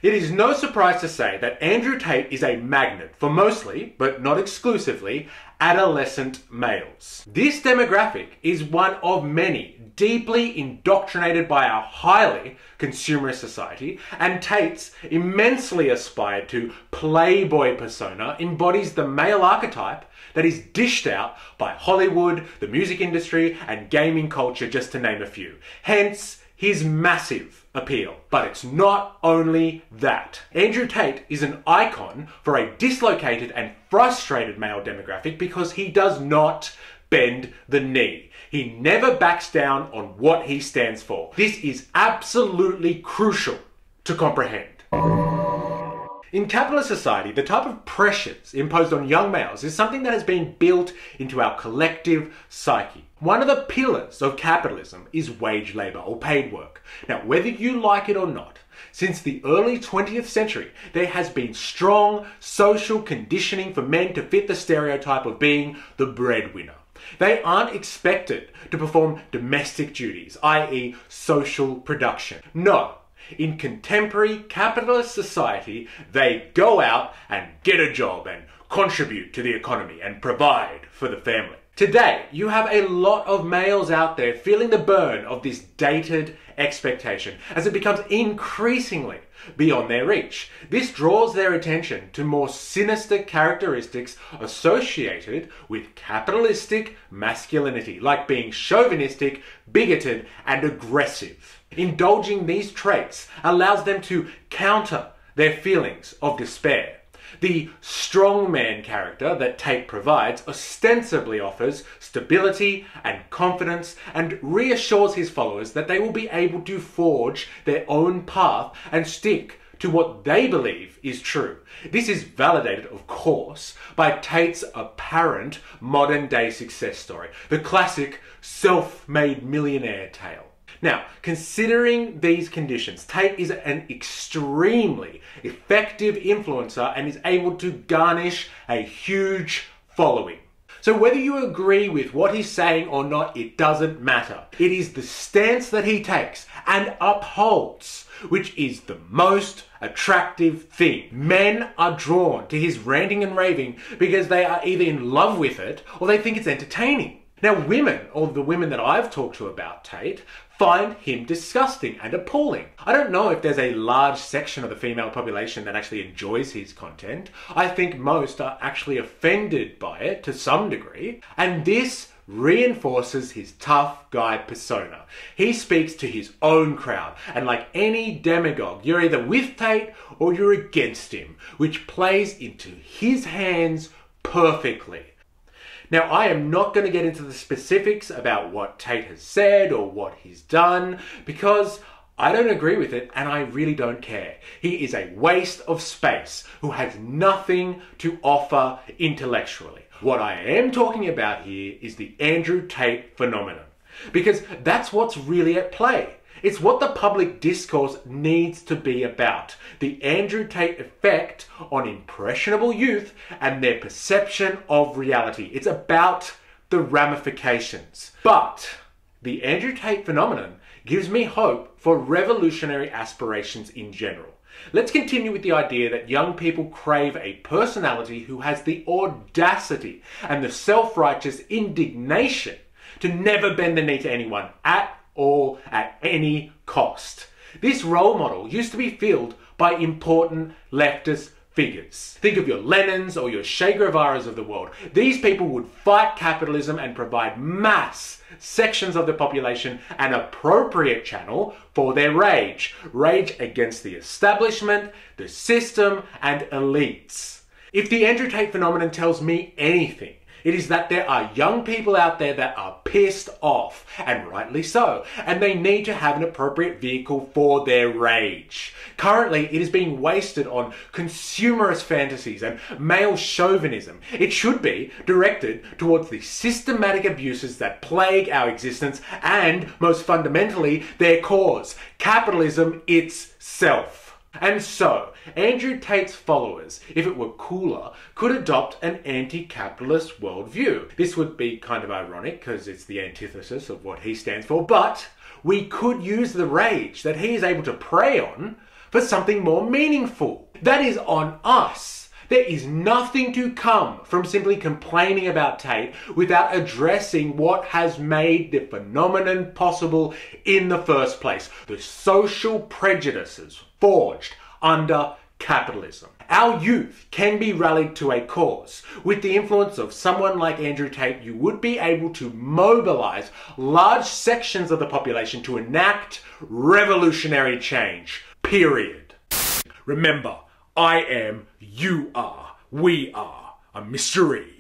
It is no surprise to say that Andrew Tate is a magnet for mostly, but not exclusively, adolescent males. This demographic is one of many deeply indoctrinated by our highly consumerist society, and Tate's immensely aspired to playboy persona embodies the male archetype that is dished out by Hollywood, the music industry, and gaming culture, just to name a few. Hence, his massive appeal. But it's not only that. Andrew Tate is an icon for a dislocated and frustrated male demographic because he does not bend the knee. He never backs down on what he stands for. This is absolutely crucial to comprehend. In capitalist society, the type of pressures imposed on young males is something that has been built into our collective psyche. One of the pillars of capitalism is wage labor or paid work. Now, whether you like it or not, since the early 20th century, there has been strong social conditioning for men to fit the stereotype of being the breadwinner. They aren't expected to perform domestic duties, i.e. social production. No. In contemporary capitalist society, they go out and get a job and contribute to the economy and provide for the family. Today, you have a lot of males out there feeling the burn of this dated expectation as it becomes increasingly beyond their reach. This draws their attention to more sinister characteristics associated with capitalistic masculinity, like being chauvinistic, bigoted, and aggressive. Indulging these traits allows them to counter their feelings of despair. The strongman character that Tate provides ostensibly offers stability and confidence and reassures his followers that they will be able to forge their own path and stick to what they believe is true. This is validated, of course, by Tate's apparent modern-day success story, the classic self-made millionaire tale. Now, considering these conditions, Tate is an extremely effective influencer and is able to garnish a huge following. So whether you agree with what he's saying or not, it doesn't matter. It is the stance that he takes and upholds which is the most attractive thing. Men are drawn to his ranting and raving because they are either in love with it or they think it's entertaining. Now, women, or the women that I've talked to about Tate, find him disgusting and appalling. I don't know if there's a large section of the female population that actually enjoys his content. I think most are actually offended by it to some degree, and this reinforces his tough guy persona. He speaks to his own crowd, and like any demagogue, you're either with Tate or you're against him, which plays into his hands perfectly. Now, I am not going to get into the specifics about what Tate has said or what he's done, because I don't agree with it and I really don't care. He is a waste of space who has nothing to offer intellectually. What I am talking about here is the Andrew Tate phenomenon, because that's what's really at play. It's what the public discourse needs to be about. The Andrew Tate effect on impressionable youth and their perception of reality. It's about the ramifications. But the Andrew Tate phenomenon gives me hope for revolutionary aspirations in general. Let's continue with the idea that young people crave a personality who has the audacity and the self-righteous indignation to never bend the knee to anyone or at any cost. This role model used to be filled by important leftist figures. Think of your Lenins or your Che Guevaras of the world. These people would fight capitalism and provide mass sections of the population an appropriate channel for their rage. Rage against the establishment, the system, and elites. If the Andrew Tate phenomenon tells me anything, it is that there are young people out there that are pissed off, and rightly so, and they need to have an appropriate vehicle for their rage. Currently, it is being wasted on consumerist fantasies and male chauvinism. It should be directed towards the systematic abuses that plague our existence and, most fundamentally, their cause, capitalism itself. And so, Andrew Tate's followers, if it were cooler, could adopt an anti-capitalist worldview. This would be kind of ironic because it's the antithesis of what he stands for, but we could use the rage that he is able to prey on for something more meaningful. That is on us. There is nothing to come from simply complaining about Tate without addressing what has made the phenomenon possible in the first place: the social prejudices forged under capitalism. Our youth can be rallied to a cause. With the influence of someone like Andrew Tate, you would be able to mobilize large sections of the population to enact revolutionary change. Period. Remember, I am, you are, we are. I'm MysterE.